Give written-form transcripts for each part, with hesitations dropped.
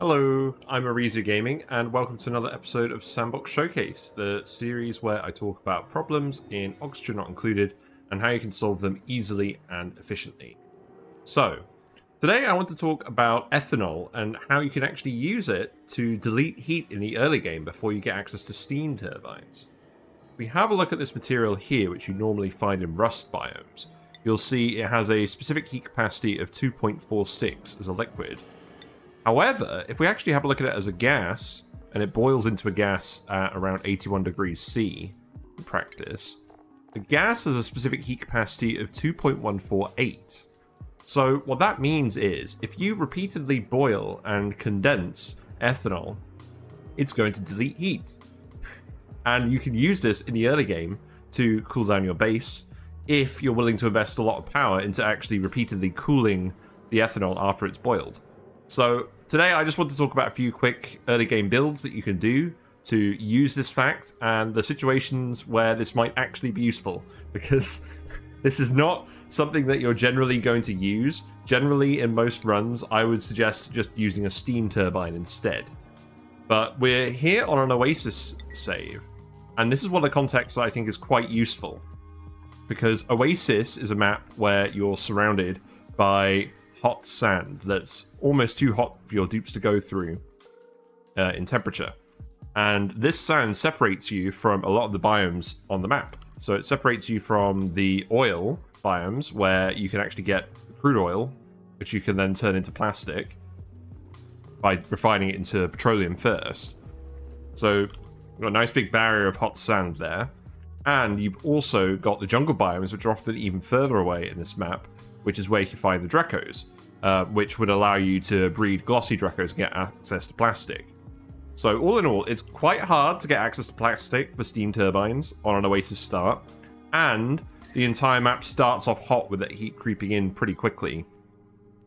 Hello, I'm Arizu Gaming, and welcome to another episode of Sandbox Showcase, the series where I talk about problems in Oxygen Not Included and how you can solve them easily and efficiently. So, today I want to talk about ethanol and how you can actually use it to delete heat in the early game before you get access to steam turbines. We have a look at this material here, which you normally find in rust biomes. You'll see it has a specific heat capacity of 2.46 as a liquid. However, if we actually have a look at it as a gas, and it boils into a gas at around 81 degrees C in practice, the gas has a specific heat capacity of 2.148. So what that means is, if you repeatedly boil and condense ethanol, it's going to delete heat. And you can use this in the early game to cool down your base, if you're willing to invest a lot of power into actually repeatedly cooling the ethanol after it's boiled. So today I just want to talk about a few quick early game builds that you can do to use this fact and the situations where this might actually be useful, because this is not something that you're generally going to use. Generally, in most runs, I would suggest just using a steam turbine instead. But we're here on an Oasis save, and this is one of the contexts that I think is quite useful, because Oasis is a map where you're surrounded by hot sand that's almost too hot for your dupes to go through in temperature. And this sand separates you from a lot of the biomes on the map. So it separates you from the oil biomes, where you can actually get crude oil, which you can then turn into plastic by refining it into petroleum first. So you've got a nice big barrier of hot sand there. And you've also got the jungle biomes, which are often even further away in this map, which is where you can find the Drecos, which would allow you to breed glossy Drecos and get access to plastic. So all in all, it's quite hard to get access to plastic for steam turbines on an Oasis start, and the entire map starts off hot with that heat creeping in pretty quickly.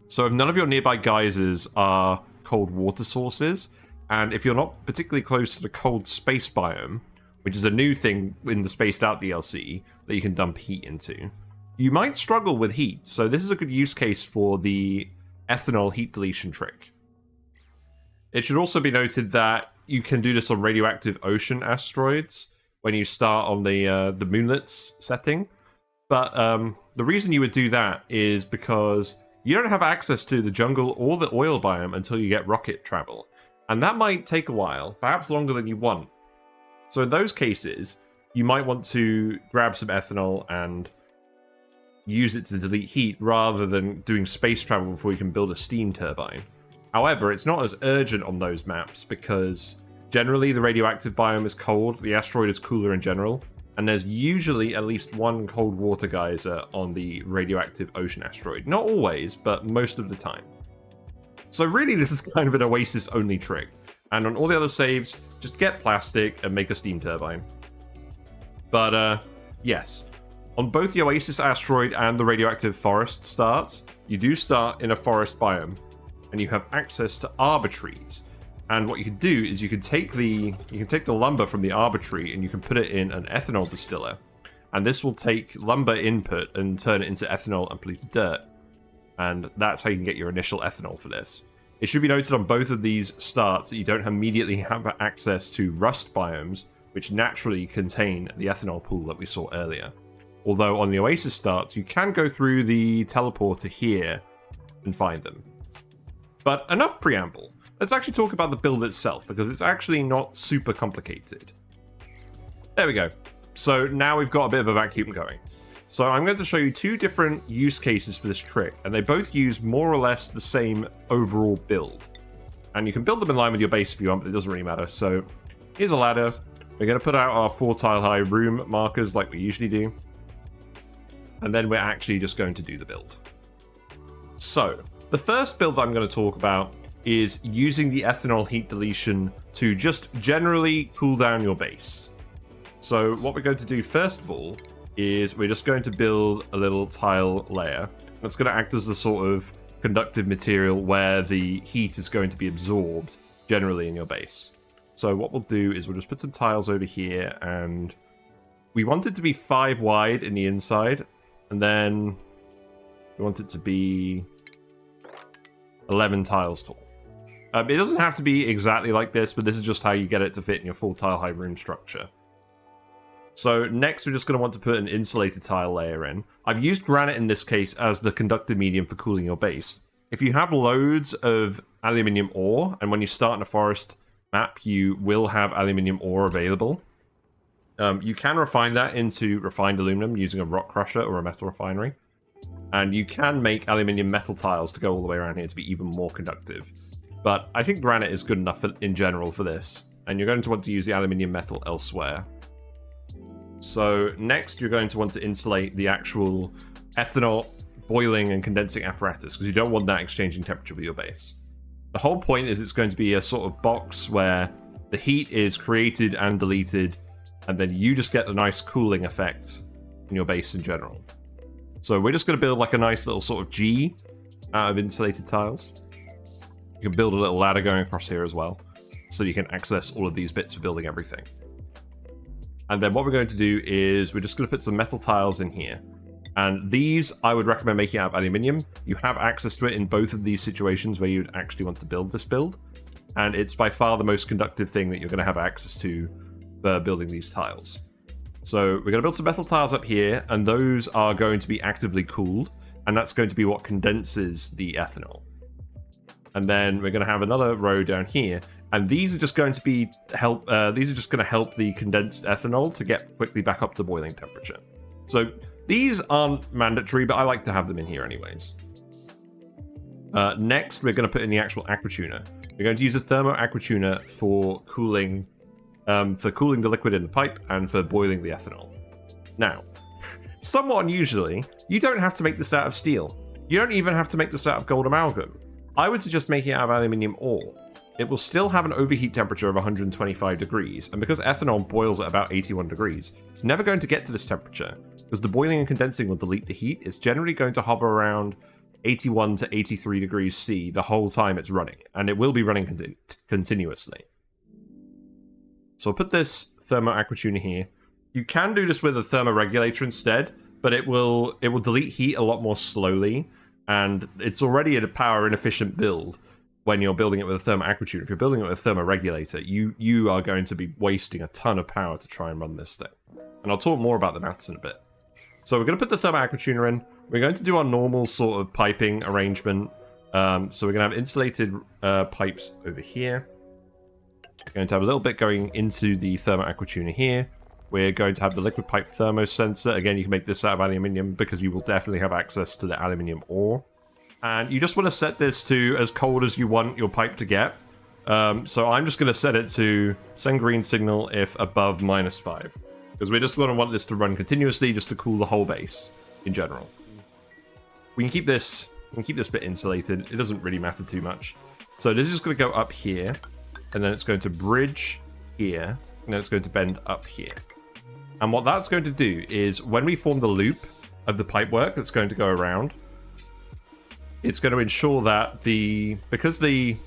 So if none of your nearby geysers are cold water sources, and if you're not particularly close to the cold space biome, which is a new thing in the Spaced Out DLC that you can dump heat into, you might struggle with heat. So this is a good use case for the ethanol heat deletion trick. It should also be noted that you can do this on radioactive ocean asteroids when you start on the moonlets setting. But the reason you would do that is because you don't have access to the jungle or the oil biome until you get rocket travel. And that might take a while, perhaps longer than you want. So in those cases, you might want to grab some ethanol and use it to delete heat rather than doing space travel before you can build a steam turbine. However, it's not as urgent on those maps because generally the radioactive biome is cold, the asteroid is cooler in general, and there's usually at least one cold water geyser on the radioactive ocean asteroid. Not always, but most of the time. So really this is kind of an Oasis only trick. And on all the other saves, just get plastic and make a steam turbine. But yes, on both the Oasis asteroid and the radioactive forest starts, you do start in a forest biome, and you have access to arbor trees. And what you can do is you can take the lumber from the arbor tree and you can put it in an ethanol distiller, and this will take lumber input and turn it into ethanol and polluted dirt. And that's how you can get your initial ethanol for this. It should be noted on both of these starts that you don't immediately have access to rust biomes, which naturally contain the ethanol pool that we saw earlier. Although on the Oasis starts, you can go through the teleporter here and find them. But enough preamble. Let's actually talk about the build itself, because it's actually not super complicated. There we go. So now we've got a bit of a vacuum going. So I'm going to show you two different use cases for this trick, and they both use more or less the same overall build. And you can build them in line with your base if you want, but it doesn't really matter. So here's a ladder. We're going to put out our 4-tile high room markers like we usually do. And then we're actually just going to do the build. So the first build I'm going to talk about is using the ethanol heat deletion to just generally cool down your base. So what we're going to do first of all is we're just going to build a little tile layer that's going to act as the sort of conductive material where the heat is going to be absorbed generally in your base. So what we'll do is we'll just put some tiles over here, and we want it to be 5 wide in the inside, and then we want it to be 11 tiles tall. It doesn't have to be exactly like this, but this is just how you get it to fit in your full tile height room structure. So next we're just going to want to put an insulated tile layer in. I've used granite in this case as the conductive medium for cooling your base. If you have loads of aluminium ore, and when you start in a forest map, you will have aluminium ore available, you can refine that into refined aluminum using a rock crusher or a metal refinery. And you can make aluminium metal tiles to go all the way around here to be even more conductive. But I think granite is good enough in general for this. And you're going to want to use the aluminium metal elsewhere. So next you're going to want to insulate the actual ethanol boiling and condensing apparatus, because you don't want that exchanging temperature with your base. The whole point is it's going to be a sort of box where the heat is created and deleted, and then you just get a nice cooling effect in your base in general. So we're just going to build like a nice little sort of G out of insulated tiles. You can build a little ladder going across here as well, so you can access all of these bits for building everything. And then what we're going to do is we're just going to put some metal tiles in here. And these, I would recommend making out of aluminium. You have access to it in both of these situations where you'd actually want to build this build. And it's by far the most conductive thing that you're going to have access to for building these tiles. So we're going to build some metal tiles up here, and those are going to be actively cooled. And that's going to be what condenses the ethanol. And then we're going to have another row down here. And these are just going to be help the condensed ethanol to get quickly back up to boiling temperature. So these aren't mandatory, but I like to have them in here anyways. Next, we're going to put in the actual Aquatuner. We're going to use a thermo Aquatuner for cooling the liquid in the pipe and for boiling the ethanol. Now, somewhat unusually, you don't have to make this out of steel. You don't even have to make this out of gold amalgam. I would suggest making it out of aluminium ore. It will still have an overheat temperature of 125 degrees, and because ethanol boils at about 81 degrees, it's never going to get to this temperature. Because the boiling and condensing will delete the heat, it's generally going to hover around 81 to 83 degrees C the whole time it's running, and it will be running continuously. So I'll put this thermo Aquatuner here. You can do this with a thermoregulator instead, but it will delete heat a lot more slowly, and it's already a power inefficient build. When you're building it with a thermo Aquatuner, if you're building it with a thermoregulator, you are going to be wasting a ton of power to try and run this thing. And I'll talk more about the maths in a bit. So we're going to put the thermo Aquatuner in. We're going to do our normal sort of piping arrangement. So we're going to have insulated pipes over here. We're going to have a little bit going into the thermo Aquatuner here. We're going to have the liquid pipe thermo sensor. Again, you can make this out of aluminium because you will definitely have access to the aluminium ore. And you just want to set this to as cold as you want your pipe to get. So I'm just going to set it to send green signal if above -5. Because we're just going to want this to run continuously just to cool the whole base in general. We can keep this bit insulated. It doesn't really matter too much. So this is just going to go up here. And then it's going to bridge here. And then it's going to bend up here. And what that's going to do is when we form the loop of the pipework that's going to go around, it's going to ensure that because the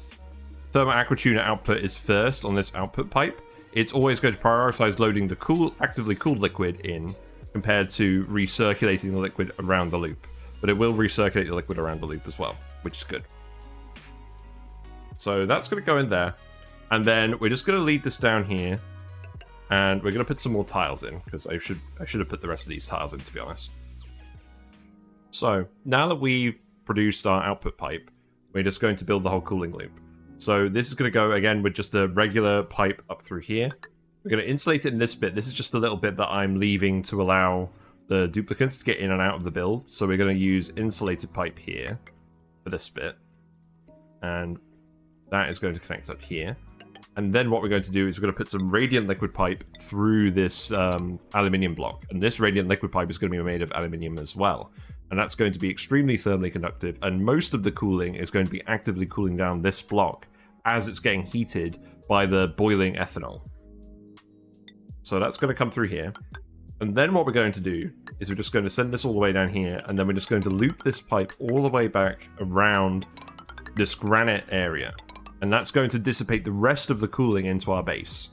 thermo Aquatuner output is first on this output pipe, it's always going to prioritize loading the actively cooled liquid in compared to recirculating the liquid around the loop. But it will recirculate the liquid around the loop as well, which is good. So that's going to go in there. And then we're just going to lead this down here. And we're going to put some more tiles in, because I should have put the rest of these tiles in, to be honest. So now that we've produced our output pipe, we're just going to build the whole cooling loop. So this is going to go again with just a regular pipe up through here. We're going to insulate it in this bit. This is just a little bit that I'm leaving to allow the duplicants to get in and out of the build. So we're going to use insulated pipe here for this bit. And that is going to connect up here. And then what we're going to do is we're going to put some radiant liquid pipe through this aluminium block. And this radiant liquid pipe is going to be made of aluminium as well. And that's going to be extremely thermally conductive. And most of the cooling is going to be actively cooling down this block as it's getting heated by the boiling ethanol. So that's going to come through here. And then what we're going to do is we're just going to send this all the way down here. And then we're just going to loop this pipe all the way back around this granite area. And that's going to dissipate the rest of the cooling into our base.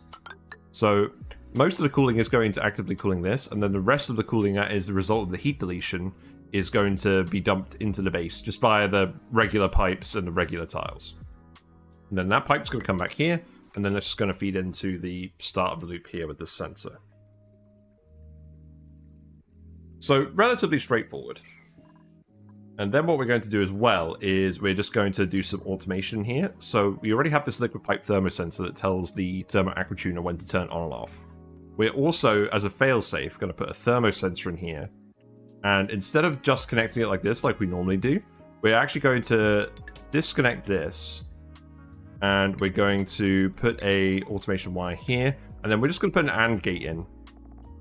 So most of the cooling is going to actively cooling this. And then the rest of the cooling that is the result of the heat deletion is going to be dumped into the base just via the regular pipes and the regular tiles. And then that pipe's going to come back here, and then it's just going to feed into the start of the loop here with this sensor. So, relatively straightforward. And then what we're going to do as well is we're just going to do some automation here. So we already have this liquid pipe thermosensor that tells the thermo Aquatuner when to turn on and off. We're also, as a failsafe, going to put a thermosensor in here. And instead of just connecting it like this, like we normally do, we're actually going to disconnect this. And we're going to put a automation wire here. And then we're just going to put an AND gate in.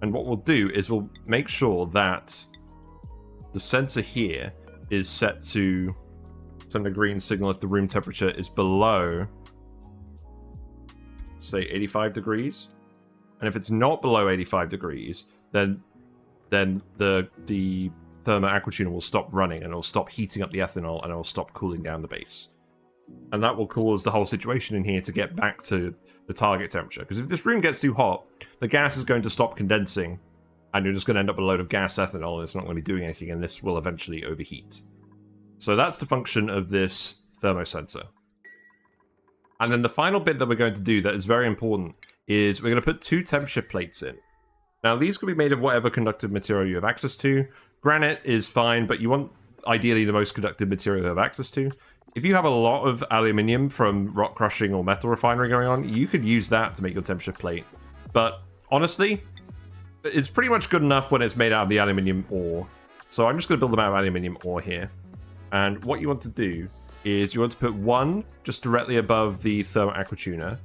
And what we'll do is we'll make sure that the sensor here is set to send a green signal if the room temperature is below, say, 85 degrees. And if it's not below 85 degrees, then the thermo Aquatuner will stop running and it'll stop heating up the ethanol and it'll stop cooling down the base. And that will cause the whole situation in here to get back to the target temperature. Because if this room gets too hot, the gas is going to stop condensing and you're just going to end up with a load of gas ethanol and it's not going to be doing anything, and this will eventually overheat. So that's the function of this thermosensor. And then the final bit that we're going to do that is very important is we're going to put 2 Tempshift plates in. Now these can be made of whatever conductive material you have access to. Granite is fine, but you want ideally the most conductive material you have access to. If you have a lot of aluminium from rock crushing or metal refinery going on, you could use that to make your Tempshift plate. But honestly, it's pretty much good enough when it's made out of the aluminium ore. So I'm just going to build them out of aluminium ore here. And what you want to do is you want to put one just directly above the thermo Aquatuner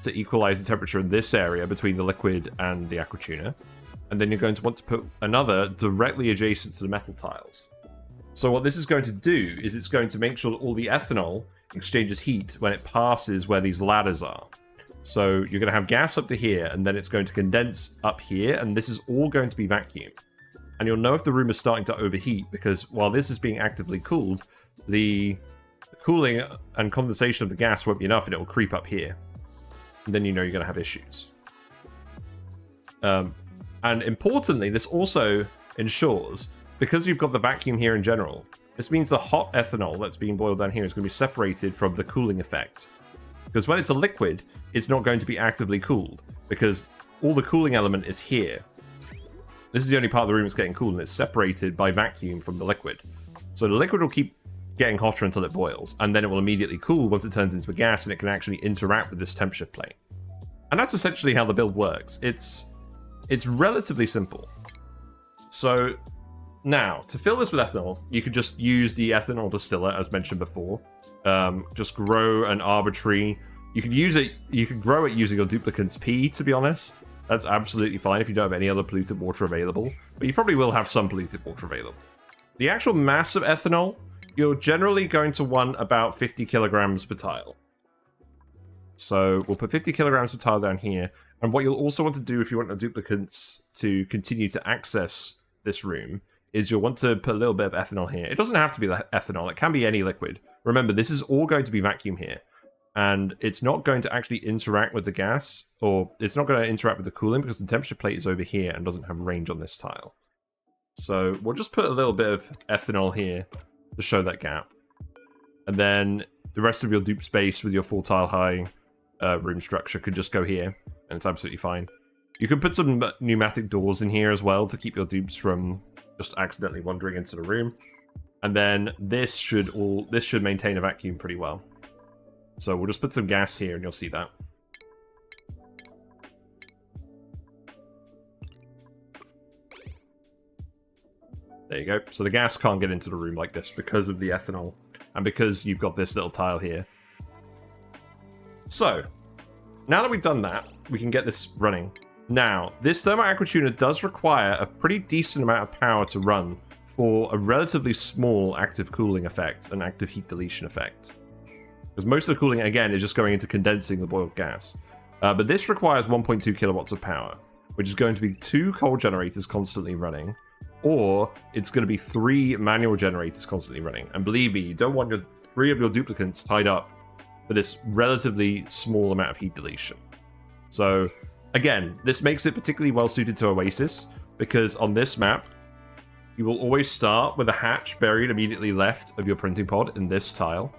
to equalize the temperature in this area between the liquid and the Aquatuner. And then you're going to want to put another directly adjacent to the metal tiles. So what this is going to do is it's going to make sure that all the ethanol exchanges heat when it passes where these ladders are. So you're going to have gas up to here, and then it's going to condense up here, and this is all going to be vacuum. And you'll know if the room is starting to overheat, because while this is being actively cooled, the cooling and condensation of the gas won't be enough, and it will creep up here. And then you know you're going to have issues. And importantly, this also ensures, because you've got the vacuum here in general, this means the hot ethanol that's being boiled down here is going to be separated from the cooling effect. Because when it's a liquid, it's not going to be actively cooled, because all the cooling element is here. This is the only part of the room that's getting cooled, and it's separated by vacuum from the liquid. So the liquid will keep getting hotter until it boils, and then it will immediately cool once it turns into a gas, and it can actually interact with this Tempshift plate. And that's essentially how the build works. It's relatively simple. So now, to fill this with ethanol, you could just use the ethanol distiller, as mentioned before. Just grow an arbitrary... You could grow it using your duplicant's pee, to be honest. That's absolutely fine if you don't have any other polluted water available. But you probably will have some polluted water available. The actual mass of ethanol, you're generally going to want about 50 kilograms per tile. So we'll put 50 kilograms per tile down here. And what you'll also want to do if you want the duplicants to continue to access this room is you'll want to put a little bit of ethanol here. It doesn't have to be the ethanol. It can be any liquid. Remember, this is all going to be vacuum here. And it's not going to actually interact with the gas, or it's not going to interact with the cooling because the temperature plate is over here and doesn't have range on this tile. So we'll just put a little bit of ethanol here to show that gap. And then the rest of your dupe space with your 4 tile high room structure could just go here, and it's absolutely fine. You can put some pneumatic doors in here as well to keep your dupes from just accidentally wandering into the room. And then this should maintain a vacuum pretty well. So we'll just put some gas here and you'll see that. There you go. So the gas can't get into the room like this because of the ethanol and because you've got this little tile here. So now that we've done that, we can get this running. Now, this thermo Aquatuner does require a pretty decent amount of power to run for a relatively small active cooling effect and active heat deletion effect. Because most of the cooling, again, is just going into condensing the boiled gas. But this requires 1.2 kilowatts of power, which is going to be 2 coal generators constantly running, or it's going to be 3 manual generators constantly running. And believe me, you don't want 3 of your duplicants tied up for this relatively small amount of heat deletion. So again, this makes it particularly well suited to Oasis, because on this map, you will always start with a hatch buried immediately left of your printing pod in this tile.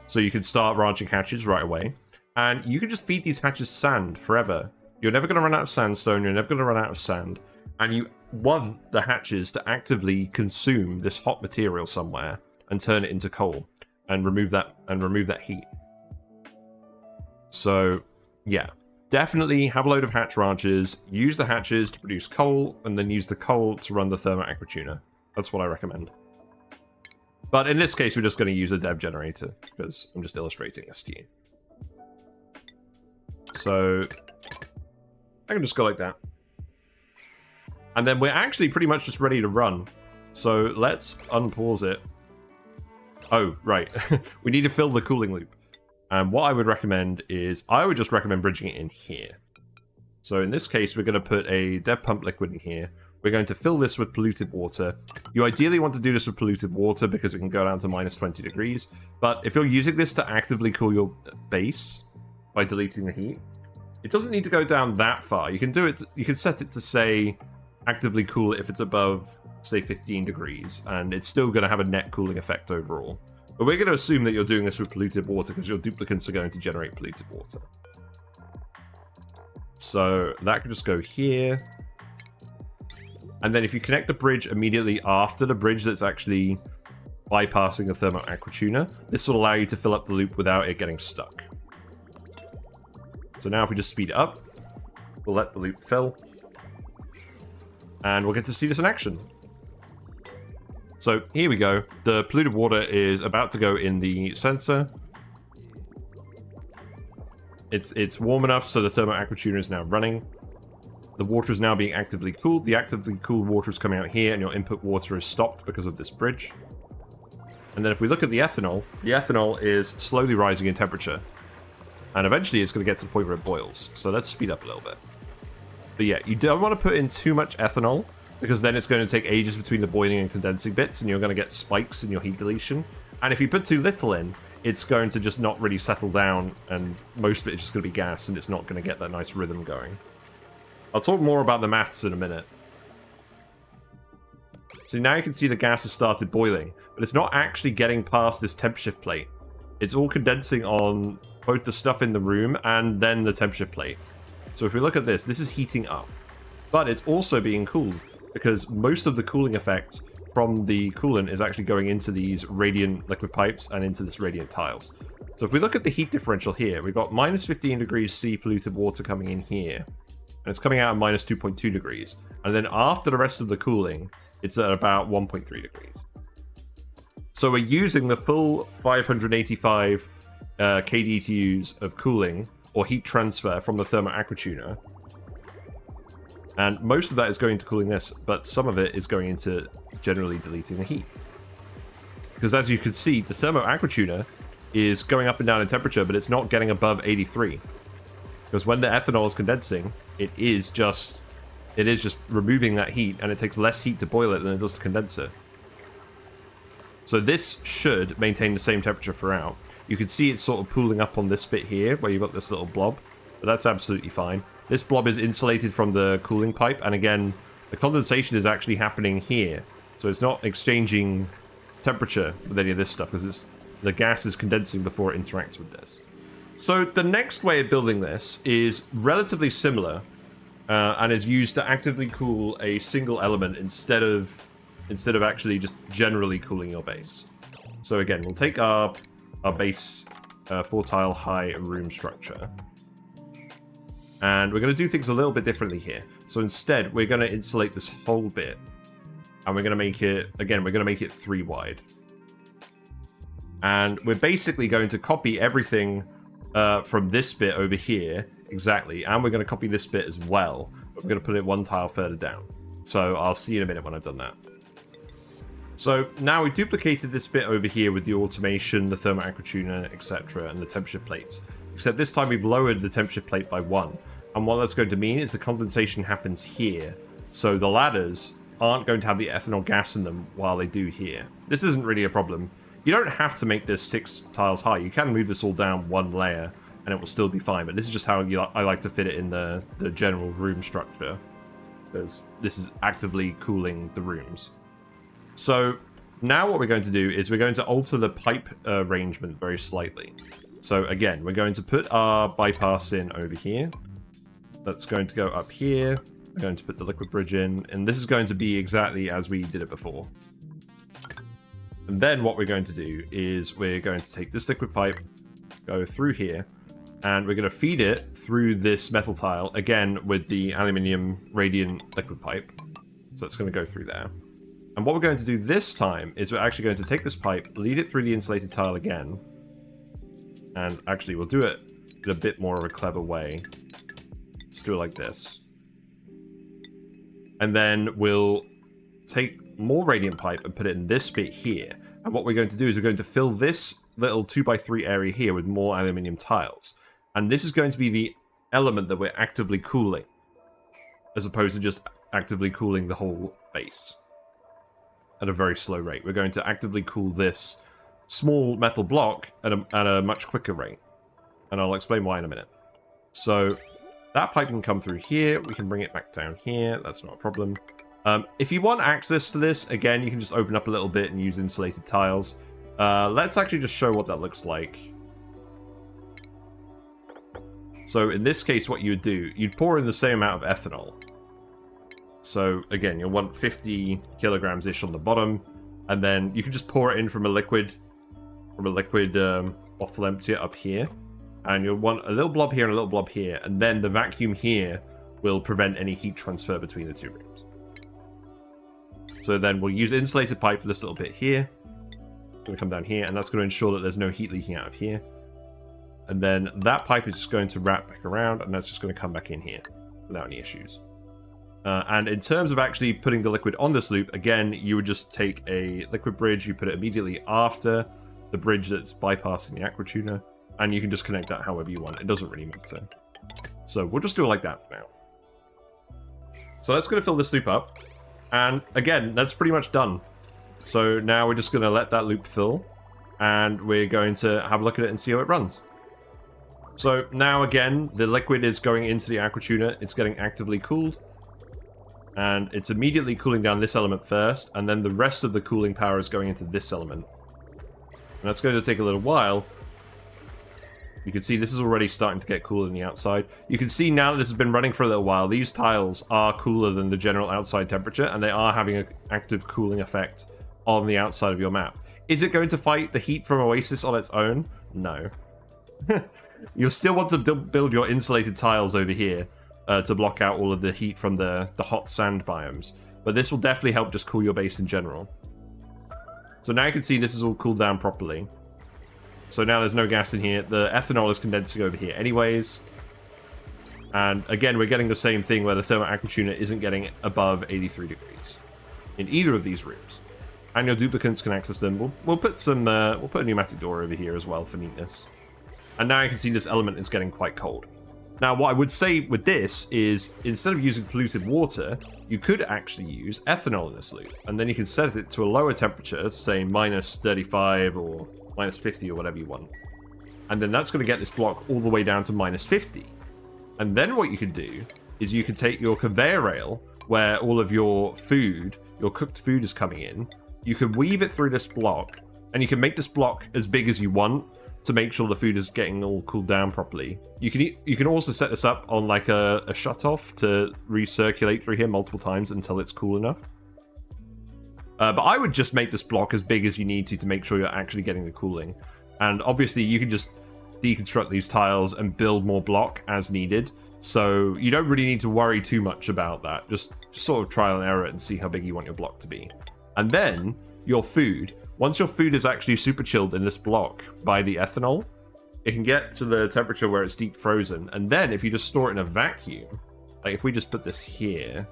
So you can start branching hatches right away. And you can just feed these hatches sand forever. You're never going to run out of sandstone. You're never going to run out of sand. And you want the hatches to actively consume this hot material somewhere and turn it into coal and remove that heat. So, yeah. Definitely have a load of hatch ranches, use the hatches to produce coal, and then use the coal to run the thermal aquatuner. That's what I recommend. But in this case, we're just going to use a dev generator, because I'm just illustrating this to you. So, I can just go like that. And then we're actually pretty much just ready to run. So let's unpause it. Oh, right. We need to fill the cooling loop. And what I would recommend is, I would just recommend bridging it in here. So in this case, we're going to put a dev pump liquid in here. We're going to fill this with polluted water. You ideally want to do this with polluted water because it can go down to minus 20 degrees. But if you're using this to actively cool your base by deleting the heat, it doesn't need to go down that far. You can do it. You can set it to say actively cool it if it's above, say, 15 degrees, and it's still going to have a net cooling effect overall. But we're going to assume that you're doing this with polluted water because your duplicates are going to generate polluted water. So that can just go here. And then if you connect the bridge immediately after the bridge that's actually bypassing the thermal aquatuner, this will allow you to fill up the loop without it getting stuck. So now if we just speed it up, we'll let the loop fill. And we'll get to see this in action. So here we go. The polluted water is about to go in the sensor. It's warm enough so the thermal aquatuner is now running. The water is now being actively cooled. The actively cooled water is coming out here, and your input water is stopped because of this bridge. And then if we look at the ethanol is slowly rising in temperature. And eventually it's going to get to the point where it boils. So let's speed up a little bit. But yeah, you don't want to put in too much ethanol, because then it's going to take ages between the boiling and condensing bits, and you're going to get spikes in your heat deletion. And if you put too little in, it's going to just not really settle down, and most of it is just going to be gas, and it's not going to get that nice rhythm going. I'll talk more about the maths in a minute. So now you can see the gas has started boiling, but it's not actually getting past this Tempshift plate. It's all condensing on both the stuff in the room and then the Tempshift plate. So if we look at this, this is heating up. But it's also being cooled, because most of the cooling effect from the coolant is actually going into these radiant liquid pipes and into this radiant tiles. So if we look at the heat differential here, we've got minus 15 degrees C polluted water coming in here. And it's coming out at minus 2.2 degrees. And then after the rest of the cooling, it's at about 1.3 degrees. So we're using the full 585 kDTUs of cooling, or heat transfer, from the thermal aquatuner. And most of that is going to cooling this, but some of it is going into generally deleting the heat. Because as you can see, the thermal aquatuner is going up and down in temperature, but it's not getting above 83. Because when the ethanol is condensing, it is just removing that heat, and it takes less heat to boil it than it does to condense it. So this should maintain the same temperature throughout. You can see it's sort of pooling up on this bit here, where you've got this little blob, but that's absolutely fine. This blob is insulated from the cooling pipe, and again, the condensation is actually happening here. So it's not exchanging temperature with any of this stuff, because the gas is condensing before it interacts with this. So the next way of building this is relatively similar, and is used to actively cool a single element instead of actually just generally cooling your base. So again, we'll take our base 4-tile high room structure. And we're going to do things a little bit differently here. So instead, we're going to insulate this whole bit. And we're going to make it, again, we're going to make it 3 wide. And we're basically going to copy everything from this bit over here, exactly. And we're going to copy this bit as well. But we're going to put it 1 tile further down. So I'll see you in a minute when I've done that. So now we duplicated this bit over here with the automation, the thermal aquatuner, etc., and the Tempshift plates. Except this time we've lowered the Tempshift plate by 1. And what that's going to mean is the condensation happens here. So the ladders aren't going to have the ethanol gas in them while they do here. This isn't really a problem. You don't have to make this 6 tiles high. You can move this all down 1 layer and it will still be fine. But this is just how I like to fit it in the general room structure, because this is actively cooling the rooms. So now what we're going to do is we're going to alter the pipe arrangement very slightly. So again, we're going to put our bypass in over here. That's going to go up here. We're going to put the liquid bridge in, and this is going to be exactly as we did it before. And then what we're going to do is we're going to take this liquid pipe, go through here, and we're going to feed it through this metal tile, again with the aluminium radiant liquid pipe. So it's going to go through there. And what we're going to do this time is we're actually going to take this pipe, lead it through the insulated tile again, and actually we'll do it in a bit more of a clever way. Let's do it like this. And then we'll take more radiant pipe and put it in this bit here. And what we're going to do is we're going to fill this little 2x3 area here with more aluminium tiles. And this is going to be the element that we're actively cooling, as opposed to just actively cooling the whole base at a very slow rate. We're going to actively cool this small metal block at a much quicker rate. And I'll explain why in a minute. So that pipe can come through here. We can bring it back down here. That's not a problem. If you want access to this, again, you can just open up a little bit and use insulated tiles. Let's actually just show what that looks like. So in this case, what you would do, you'd pour in the same amount of ethanol. So again, you'll want 50 kilograms-ish on the bottom, and then you can just pour it in from a liquid bottle emptier up here. And you'll want a little blob here and a little blob here, and then the vacuum here will prevent any heat transfer between the two rooms. So then we'll use insulated pipe for this little bit here. It's going to come down here, and that's going to ensure that there's no heat leaking out of here. And then that pipe is just going to wrap back around, and that's just going to come back in here without any issues. And in terms of actually putting the liquid on this loop, again, you would just take a liquid bridge, you put it immediately after the bridge that's bypassing the Aquatuner, and you can just connect that however you want. It doesn't really matter. So we'll just do it like that for now. So that's going to fill this loop up. And again, that's pretty much done. So now we're just going to let that loop fill, and we're going to have a look at it and see how it runs. So now again, the liquid is going into the Aquatuner. It's getting actively cooled. And it's immediately cooling down this element first, and then the rest of the cooling power is going into this element. And that's going to take a little while. You can see this is already starting to get cooler on the outside. You can see now that this has been running for a little while, these tiles are cooler than the general outside temperature, and they are having an active cooling effect on the outside of your map. Is it going to fight the heat from Oasis on its own? No. You'll still want to build your insulated tiles over here to block out all of the heat from the hot sand biomes. But this will definitely help just cool your base in general. So now you can see this is all cooled down properly. So now there's no gas in here. The ethanol is condensing over here anyways. And again, we're getting the same thing where the thermal Aquatuner isn't getting above 83 degrees in either of these rooms. And your duplicants can access them. We'll put some we'll put a pneumatic door over here as well for neatness. And now you can see this element is getting quite cold. Now, what I would say with this is, instead of using polluted water, you could actually use ethanol in this loop. And then you can set it to a lower temperature, say minus 35 or minus 50 or whatever you want. And then that's going to get this block all the way down to minus 50. And then what you could do is you could take your conveyor rail, where all of your food, your cooked food is coming in. You could weave it through this block, and you can make this block as big as you want, to make sure the food is getting all cooled down properly. You can also set this up on like a shutoff to recirculate through here multiple times until it's cool enough. But I would just make this block as big as you need to make sure you're actually getting the cooling. And obviously you can just deconstruct these tiles and build more block as needed. So you don't really need to worry too much about that. Just sort of trial and error it and see how big you want your block to be. And then your food. Once your food is actually super chilled in this block by the ethanol, it can get to the temperature where it's deep frozen. And then if you just store it in a vacuum, like if we just put this here,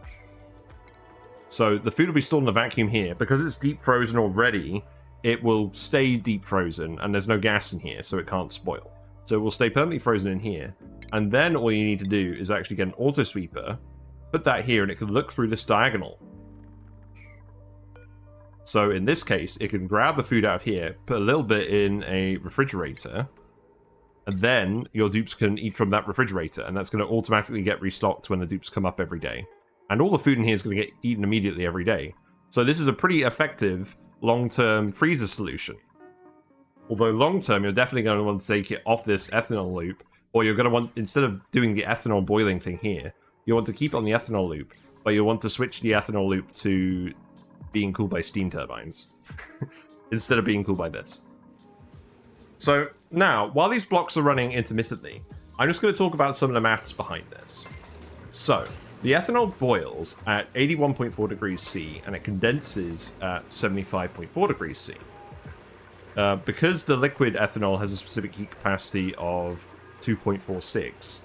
so the food will be stored in the vacuum here. Because it's deep frozen already, it will stay deep frozen, and there's no gas in here, so it can't spoil. So it will stay permanently frozen in here. And then all you need to do is actually get an auto sweeper, put that here, and it can look through this diagonal. So in this case, it can grab the food out of here, put a little bit in a refrigerator, and then your dupes can eat from that refrigerator, and that's going to automatically get restocked when the dupes come up every day. And all the food in here is going to get eaten immediately every day. So this is a pretty effective long-term freezer solution. Although long-term, you're definitely going to want to take it off this ethanol loop, or you're going to want, instead of doing the ethanol boiling thing here, you want to keep it on the ethanol loop, but you want to switch the ethanol loop to being cooled by steam turbines, instead of being cooled by this. So now, while these blocks are running intermittently, I'm just going to talk about some of the maths behind this. So, the ethanol boils at 81.4 degrees C, and it condenses at 75.4 degrees C. Because the liquid ethanol has a specific heat capacity of 2.46,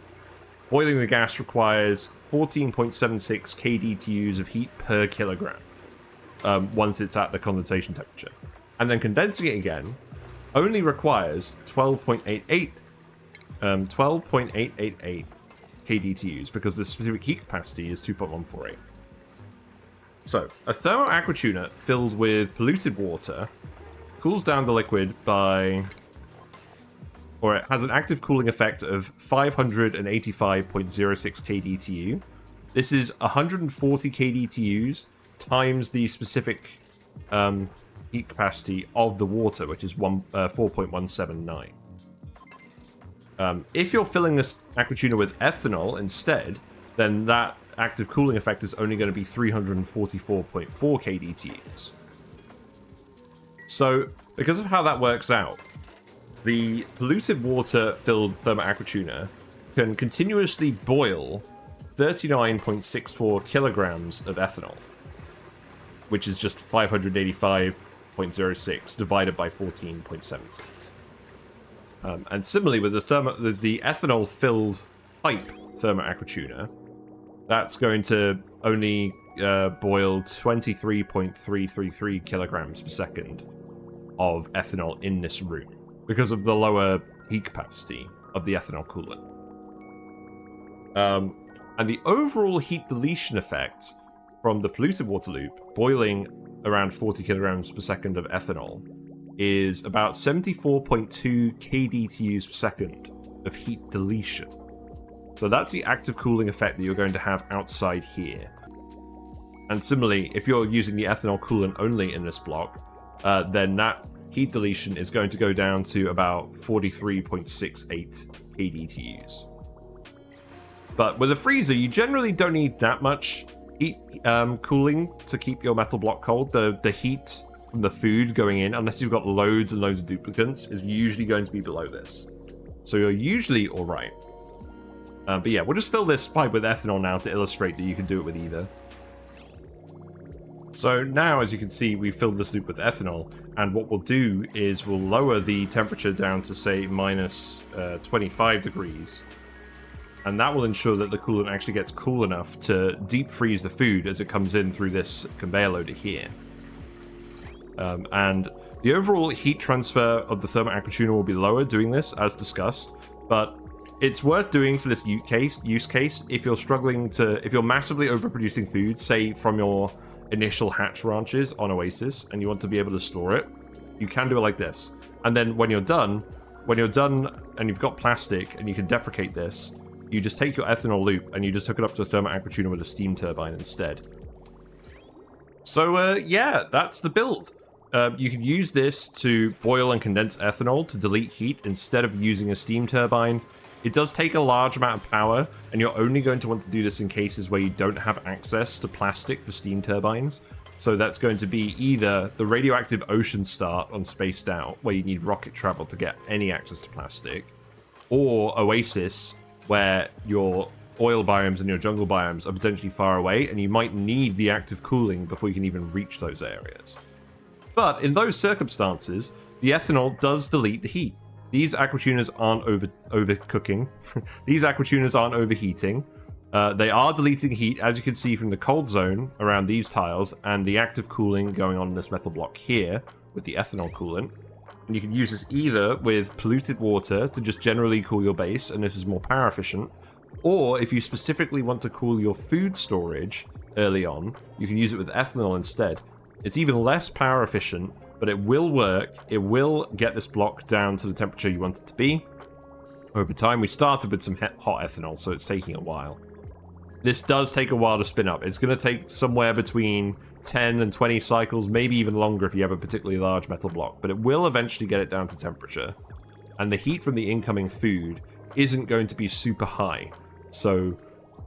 boiling the gas requires 14.76 kDTUs of heat per kilogram once it's at the condensation temperature. And then condensing it again only requires 12.88 kDTUs, because the specific heat capacity is 2.148. So, a thermal aquatuner filled with polluted water cools down the liquid by, or it has an active cooling effect of 585.06 kDTU. This is 140 kDTUs times the specific heat capacity of the water, which is 4.179. If you're filling this aquatuner with ethanol instead, then that active cooling effect is only going to be 344.4 kDTUs. So, because of how that works out, the polluted water-filled thermal aquatuner can continuously boil 39.64 kilograms of ethanol, which is just 585.06 divided by 14.76. And similarly, with the ethanol-filled pipe thermal aquatuner, that's going to only boil 23.333 kilograms per second of ethanol in this room, because of the lower heat capacity of the ethanol coolant. And the overall heat deletion effect from the polluted water loop, boiling around 40 kilograms per second of ethanol, is about 74.2 kDTUs per second of heat deletion. So that's the active cooling effect that you're going to have outside here. And similarly, if you're using the ethanol coolant only in this block, then that heat deletion is going to go down to about 43.68 kDTUs. But with a freezer, you generally don't need that much heat cooling to keep your metal block cold. The heat from the food going in, unless you've got loads and loads of duplicants, is usually going to be below this. So you're usually alright. But yeah, we'll just fill this pipe with ethanol now to illustrate that you can do it with either. So now, as you can see, we've filled this loop with ethanol, and what we'll do is we'll lower the temperature down to, say, minus 25 degrees. And that will ensure that the coolant actually gets cool enough to deep freeze the food as it comes in through this conveyor loader here. And the overall heat transfer of the thermal aquatuner will be lower doing this, as discussed, but it's worth doing for this use case if you're if you're massively overproducing food, say from your initial hatch ranches on Oasis, and you want to be able to store it. You can do it like this. And then when you're done and you've got plastic and you can deprecate this, you just take your ethanol loop and you just hook it up to a thermal aquatuner with a steam turbine instead. So yeah, that's the build. You can use this to boil and condense ethanol to delete heat instead of using a steam turbine. It does take a large amount of power, and you're only going to want to do this in cases where you don't have access to plastic for steam turbines. So that's going to be either the radioactive ocean start on Spaced Out, where you need rocket travel to get any access to plastic, or Oasis, where your oil biomes and your jungle biomes are potentially far away, and you might need the active cooling before you can even reach those areas. But in those circumstances, the ethanol does delete the heat. These aquatuners aren't overcooking. These aquatuners aren't overheating. They are deleting heat, as you can see from the cold zone around these tiles, and the active cooling going on in this metal block here with the ethanol coolant. And you can use this either with polluted water to just generally cool your base, and this is more power efficient, or if you specifically want to cool your food storage early on, you can use it with ethanol instead. It's even less power efficient, but it will work. It will get this block down to the temperature you want it to be. Over time, we started with some hot ethanol, so it's taking a while. This does take a while to spin up. It's going to take somewhere between 10 and 20 cycles, maybe even longer if you have a particularly large metal block, but it will eventually get it down to temperature. And the heat from the incoming food isn't going to be super high. So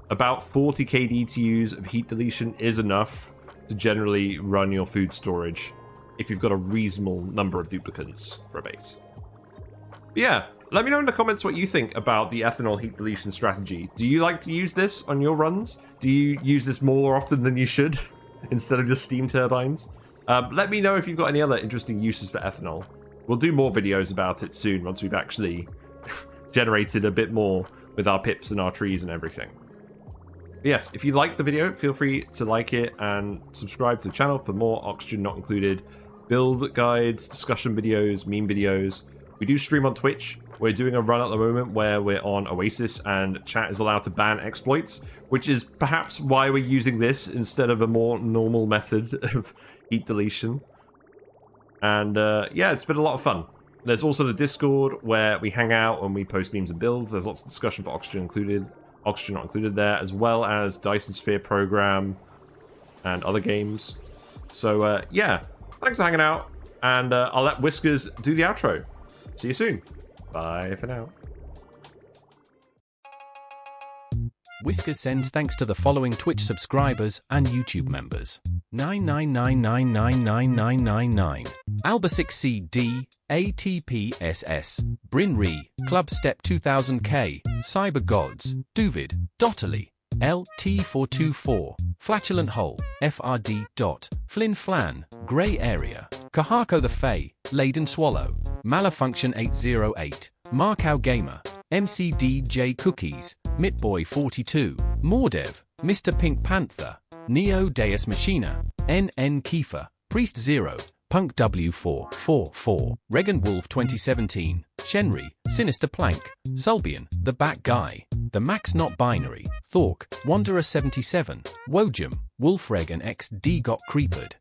about 40 kDTUs of heat deletion is enough to generally run your food storage if you've got a reasonable number of duplicants for a base. But yeah, let me know in the comments what you think about the ethanol heat deletion strategy. Do you like to use this on your runs? Do you use this more often than you should instead of just steam turbines? Let me know if you've got any other interesting uses for ethanol. We'll do more videos about it soon once we've actually generated a bit more with our pips and our trees and everything. But yes, if you liked the video, feel free to like it and subscribe to the channel for more Oxygen Not Included build guides, discussion videos, meme videos. We do stream on Twitch. We're doing a run at the moment where we're on Oasis and chat is allowed to ban exploits, which is perhaps why we're using this instead of a more normal method of heat deletion. And yeah, it's been a lot of fun. There's also the Discord where we hang out and we post memes and builds. There's lots of discussion for Oxygen Not Included there, as well as Dyson Sphere Program and other games. So yeah, thanks for hanging out, and I'll let Whiskers do the outro. See you soon. Bye for now. Whiskers sends thanks to the following Twitch subscribers and YouTube members: 999999999, Alba6CD, ATPSS, Brynree, Clubstep 2000K, Cyber Gods, Duvid, Dotterly, LT424, Flatulent Hole, FRD. Flynn Flan, Grey Area, Kahako the Fae, Laden Swallow, Malfunction 808, Markow Gamer, MCDJ Cookies, Mitboy42, Mordev, Mr. Pink Panther, Neo Deus Machina, NN Kiefer, Priest Zero, Punk W444, Regan Wolf 2017, Shenry, Sinister Plank, Sulbian, The Bat Guy, The Max Not Binary, Thork, Wanderer 77, Wojum, Wolfreg and XD Got Creepered.